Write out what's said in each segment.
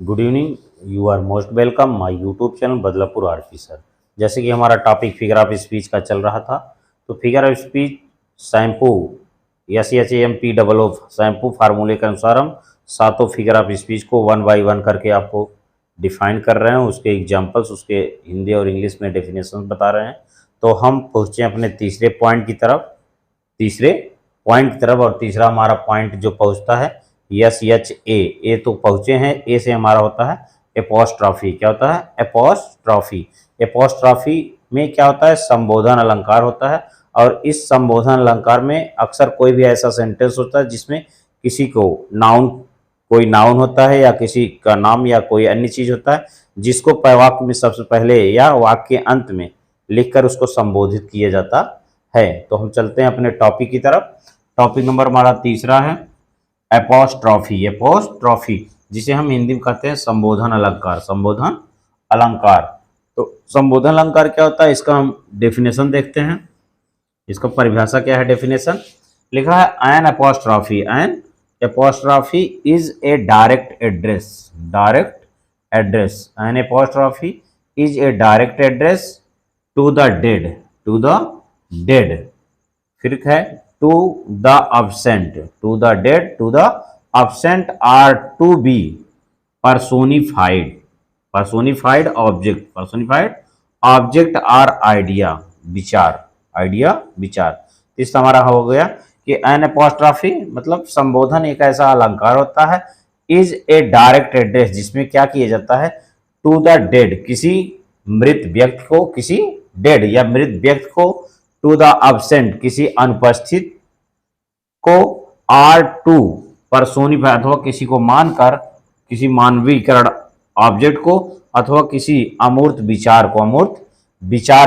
Good evening. You are most welcome my YouTube channel Badlapur RP sir. जैसे कि हमारा topic figure of speech का चल रहा था, तो figure of speech shampoo SHAMP shampoo फार्मूले के अनुसार हम सातों फिगर ऑफ स्पीच को वन बाय वन करके आपको डिफाइन कर रहे हैं। उसके एग्जांपल्स, उसके हिंदी और इंग्लिश में डेफिनेशन बता रहे हैं। तो हम पहुँचे अपने तीसरे पॉइंट की तरफ और तीसरा हमारा पॉइंट जो पहुँचता है ए तो पहुंचे हैं। ए से हमारा होता है एपोस्ट्रॉफी। क्या होता है? एपोस्ट्रॉफी। एपोस्ट्रॉफी में क्या होता है? संबोधन अलंकार होता है। और इस संबोधन अलंकार में अक्सर कोई भी ऐसा सेंटेंस होता है जिसमें किसी को कोई नाउन होता है या किसी का नाम या कोई अन्य चीज होता है, जिसको वाक्य में सबसे पहले या वाक्य के अंत में लिखकर उसको संबोधित किया जाता है। तो हम चलते हैं अपने टॉपिक की तरफ। टॉपिक नंबर हमारा तीसरा है एपोस्ट्रॉफी, जिसे हम हिंदी में कहते हैं संबोधन अलंकार। तो संबोधन अलंकार क्या होता है, इसका हम डेफिनेशन देखते हैं। इसका परिभाषा क्या है? डेफिनेशन लिखा है an apostrophe is a direct address to the dead. फिर है to the absent are to be personified object or विचार। इस हमारा हो गया कि एन एपोस्ट्रॉफी मतलब संबोधन एक ऐसा अलंकार होता है, इज ए डायरेक्ट एड्रेस, जिसमें क्या किया जाता है? टू द डेड, किसी मृत व्यक्ति को, टू द absent, किसी अनुपस्थित को, आर टू पर्सोनिफाई अथवा किसी को मानकर, किसी मानवीकरण ऑब्जेक्ट को अथवा किसी अमूर्त विचार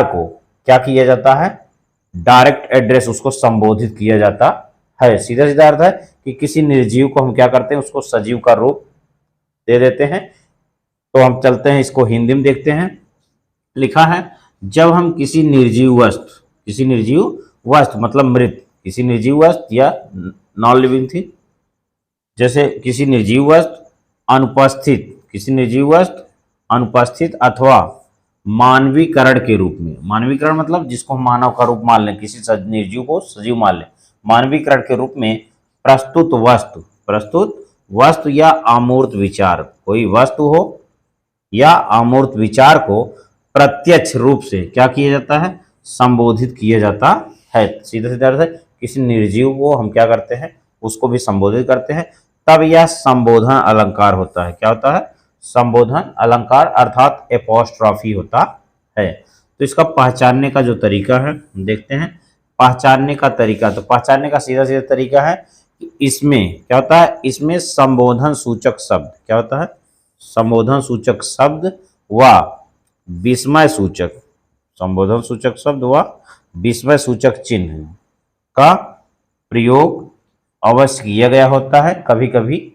को क्या किया जाता है? डायरेक्ट एड्रेस, उसको संबोधित किया जाता है। सीधा सीधा अर्थ है कि किसी निर्जीव को हम क्या करते हैं? उसको सजीव का रूप दे देते हैं। तो हम चलते हैं, इसको हिंदी में देखते हैं। लिखा है जब हम किसी निर्जीव वस्तु मतलब मृत, किसी निर्जीव वस्तु या नॉन लिविंग थिंग, जैसे किसी निर्जीव वस्तु अनुपस्थित अथवा मानवीकरण के रूप में, मानवीकरण मतलब जिसको हम मानव का रूप मान लें, किसी निर्जीव को सजीव मान लें, मानवीकरण के रूप में प्रस्तुत वस्तु या अमूर्त विचार, कोई वस्तु हो या अमूर्त विचार को प्रत्यक्ष रूप से क्या किया जाता है? संबोधित किया जाता है। सीधा सीधा अर्थ है किसी निर्जीव को हम क्या करते हैं? उसको भी संबोधित करते हैं, तब यह संबोधन अलंकार होता है। क्या होता है? संबोधन अलंकार अर्थात एपोस्ट्रॉफी होता है। तो इसका पहचानने का जो तरीका है देखते हैं। पहचानने का सीधा सीधा तरीका है कि इसमें क्या होता है? इसमें संबोधन सूचक शब्द क्या होता है? संबोधन सूचक शब्द व विस्मय सूचक चिन्ह का प्रयोग अवश्य किया गया होता है, कभी कभी,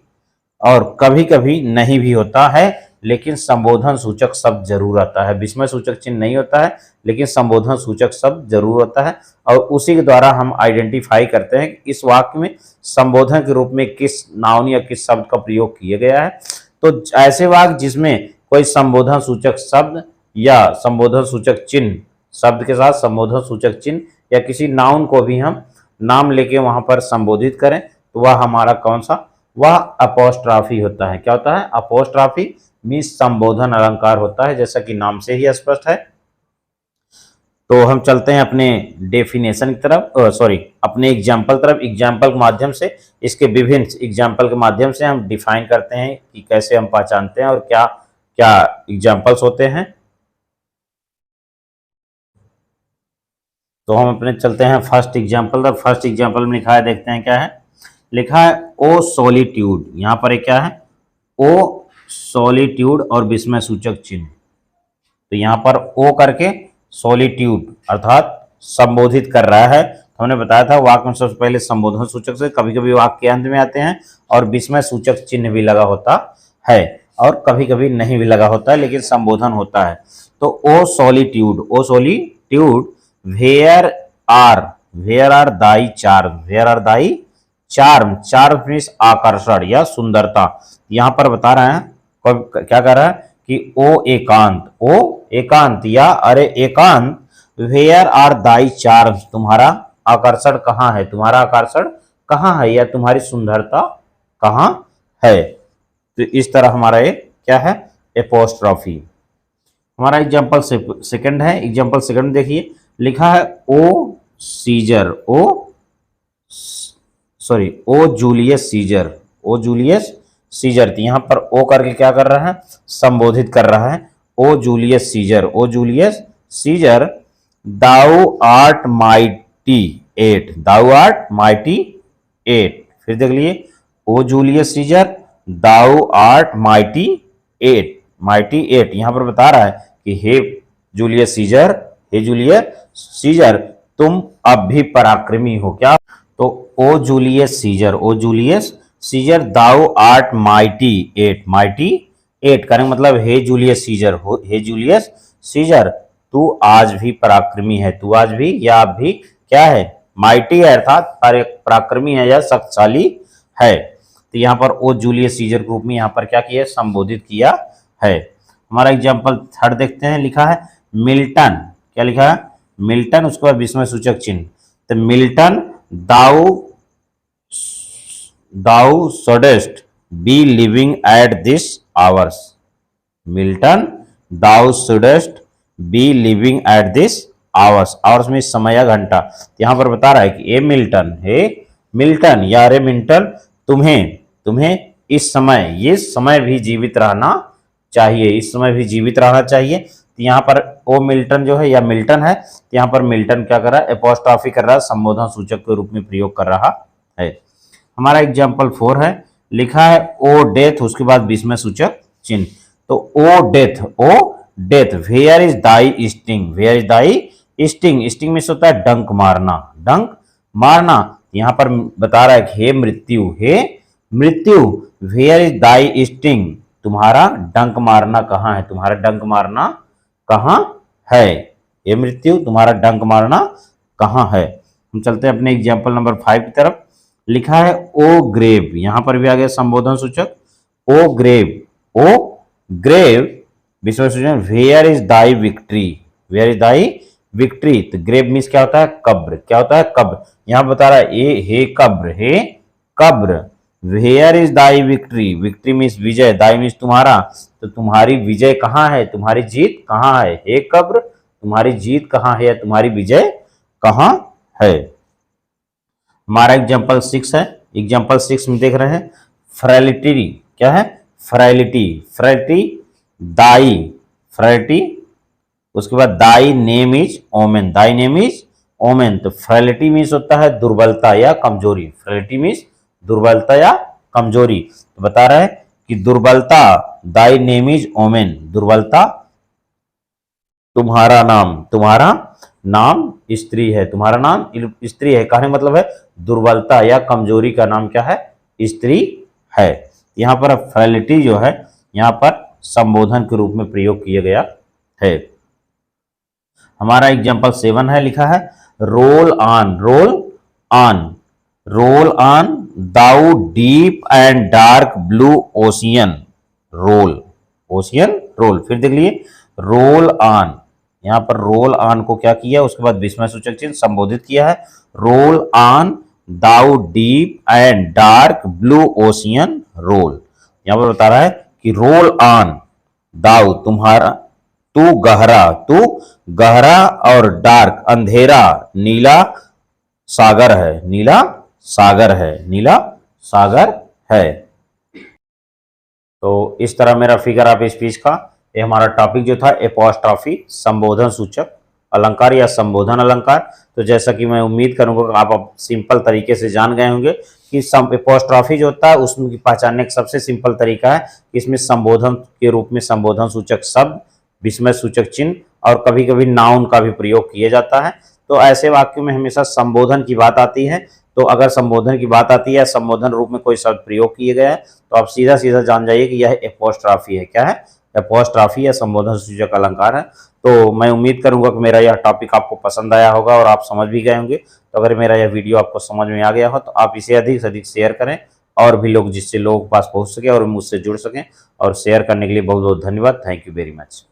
और कभी कभी नहीं भी होता है, लेकिन संबोधन सूचक शब्द जरूर आता है। विस्मय सूचक चिन्ह नहीं होता है, लेकिन संबोधन सूचक शब्द जरूर होता है, और उसी के द्वारा हम आइडेंटिफाई करते हैं कि इस वाक्य में संबोधन के रूप में किस नाउन या किस शब्द का प्रयोग किया गया है। तो ऐसे वाक्य जिसमें कोई संबोधन सूचक शब्द या संबोधन सूचक चिन्ह, शब्द के साथ संबोधन सूचक चिन्ह या किसी नाउन को भी हम नाम लेके वहां पर संबोधित करें, तो वह हमारा कौन सा? वह अपोस्ट्रॉफी होता है। क्या होता है? अपोस्ट्रॉफी मीन्स संबोधन अलंकार होता है, जैसा कि नाम से ही स्पष्ट है। तो हम चलते हैं अपने डेफिनेशन की तरफ, अपने एग्जाम्पल के माध्यम से, इसके विभिन्न एग्जाम्पल के माध्यम से हम डिफाइन करते हैं कि कैसे हम पहचानते हैं और क्या क्या एग्जाम्पल्स होते हैं। तो हम अपने चलते हैं फर्स्ट एग्जाम्पल में लिखा है, देखते हैं क्या है। लिखा है ओ सॉलिट्यूड, यहाँ पर क्या है? ओ सॉलिट्यूड और विस्मय सूचक चिन्ह। तो यहाँ पर ओ करके सॉलिट्यूड अर्थात संबोधित कर रहा है। तो हमने बताया था वाक्य में सबसे पहले संबोधन सूचक से, कभी कभी वाक्य के अंत में आते हैं, और विस्मय सूचक चिन्ह भी लगा होता है, और कभी कभी नहीं भी लगा होता है, लेकिन संबोधन होता है। तो O solitude where are thy charm means आकर्षण या सुंदरता। यहाँ पर बता रहे हैं क्या कर रहा है कि ओ एकांत या अरे एकांत, वेयर आर दाई चार्म्स, तुम्हारा आकर्षण कहाँ है, तुम्हारा आकर्षण कहाँ है या तुम्हारी सुंदरता कहाँ है। तो इस तरह हमारा ये क्या है, एपोस्ट्रॉफी। हमारा एग्जाम्पल सेकंड है, एग्जाम्पल सेकंड देखिए, लिखा है O Julius Caesar, O Julius scissor. तो यहाँ पर ओ करके क्या कर रहा है, संबोधित कर रहा है। O Julius Caesar, O Julius Caesar, thou art mighty yet, thou art mighty yet. फिर देख लिए, O Julius Caesar, thou art mighty yet, mighty yet. यहां पर बता रहा है कि हे जूलियस सीजर, हे जूलियस सीजर, तुम अब भी पराक्रमी हो क्या। तो O Julius Caesar, O Julius Caesar, thou art mighty yet, mighty yet करने मतलब हे जूलियस सीजर हो, हे जूलियस सीजर, तू आज भी पराक्रमी है, तू आज भी या अब भी क्या है, माइटी है अर्थात पराक्रमी है या शक्तिशाली है। तो यहाँ पर ओ जूलियस सीजर ग्रुप में यहाँ पर क्या किया, संबोधित किया है। हमारा एग्जाम्पल थर्ड देखते हैं, लिखा है मिल्टन, क्या लिखा है, मिल्टन, उसके बाद विस्मय सूचक चिन्ह। तो Milton, thou thou shouldst be living at this hours, Milton, thou shouldst be living at this hours, hours में समय या घंटा। यहां पर बता रहा है कि ए मिल्टन, हे मिल्टन या रे मिल्टन, तुम्हें तुम्हें इस समय, ये समय भी जीवित रहना चाहिए, इस समय भी जीवित रहना चाहिए। तो यहाँ पर ओ मिल्टन जो है या मिल्टन है, तो यहाँ पर मिल्टन क्या कर रहा है, एपोस्ट्रॉफी कर रहा है, संबोधन सूचक के रूप में प्रयोग कर रहा है। हमारा एग्जाम्पल 4 है, लिखा है ओ डेथ, उसके बाद विस्मय सूचक चिन्ह। तो O death, where is thy sting, where is thy sting, sting में होता है डंक मारना, डंक मारना। यहाँ पर बता रहा है कि हे मृत्यु, हे मृत्यु, वेयर इज दाई स्टिंग, तुम्हारा डंक मारना कहाँ है, तुम्हारा डंक मारना कहाँ है, ये मृत्यु तुम्हारा डंक मारना कहाँ है। हम चलते हैं अपने एग्जाम्पल नंबर 5 की तरफ, लिखा है ओ ग्रेव, यहां पर भी आ गया संबोधन सूचक, ओ ग्रेव, ओ ग्रेव, विस्मय सूचक, where is thy victory, where is thy victory. तो ग्रेव मीन्स क्या होता है, कब्र, क्या होता है, कब्र। यहां बता रहा है ए हे कब्र, हे कब्र, where is thy victory, victory means विजय, दाई मीन्स तुम्हारा, तो तुम्हारी विजय कहाँ है, तुम्हारी जीत कहाँ है, हे कब्र, तुम्हारी जीत कहाँ है या तुम्हारी विजय कहाँ है। हमारा एग्जाम्पल 6 है, एग्जाम्पल 6 में देख रहे हैं फ्रैलिटी, क्या है, फ्रैलिटी, फ्रैलिटी, दाई, फ्रैलिटी, उसके बाद thy name is woman, thy name is woman. तो फ्रैलिटी मीन्स होता है दुर्बलता या कमजोरी, फ्रैलिटी मीन्स दुर्बलता या कमजोरी। तो बता रहा है कि दुर्बलता, दाई नेम इज ओमेन, दुर्बलता, तुम्हारा नाम, तुम्हारा नाम स्त्री है, तुम्हारा नाम स्त्री है, कहने मतलब है दुर्बलता या कमजोरी का नाम क्या है, स्त्री है। यहाँ पर फ्रैलिटी जो है यहाँ पर संबोधन के रूप में प्रयोग किया गया है। हमारा एग्जाम्पल 7 है, लिखा है roll on, roll on, roll on thou deep and dark blue ocean, roll, ocean roll. फिर देख लिए रोल ऑन, यहां पर रोल ऑन को क्या किया, उसके बाद विस्मय सूचक चिन्ह संबोधित किया है, roll on thou deep and dark blue ocean roll. यहां पर बता रहा है कि रोल ऑन दाउ, तुम्हारा, तू गहरा और डार्क अंधेरा नीला सागर है, नीला सागर है, नीला सागर है। तो इस तरह मेरा फिगर ऑफ स्पीच का ये हमारा टॉपिक जो था एपोस्ट्रॉफी, संबोधन सूचक अलंकार या संबोधन अलंकार। तो जैसा कि मैं उम्मीद करूंगा कि आप सिंपल तरीके से जान गए होंगे कि एपोस्ट्रॉफी जो होता है उसमें पहचानने का सबसे सिंपल तरीका है कि इसमें संबोधन के रूप में संबोधन सूचक शब्द, विस्मय सूचक चिन्ह और कभी कभी नाउन का भी प्रयोग किया जाता है। तो ऐसे वाक्यों में हमेशा संबोधन की बात आती है। तो अगर संबोधन की बात आती है, संबोधन रूप में कोई शब्द प्रयोग किए गए हैं, तो आप सीधा सीधा जान जाइए कि यह एपोस्ट्रॉफी है। क्या है, एपोस्ट्रॉफी या संबोधन सूचक अलंकार है। तो मैं उम्मीद करूंगा कि मेरा यह टॉपिक आपको पसंद आया होगा और आप समझ भी गए होंगे। तो अगर मेरा यह वीडियो आपको समझ में आ गया हो तो आप इसे अधिक से अधिक शेयर करें और भी लोग, जिससे लोगों के पास पहुंच सके और मुझसे जुड़ सकें। और शेयर करने के लिए बहुत बहुत धन्यवाद। Thank you very much.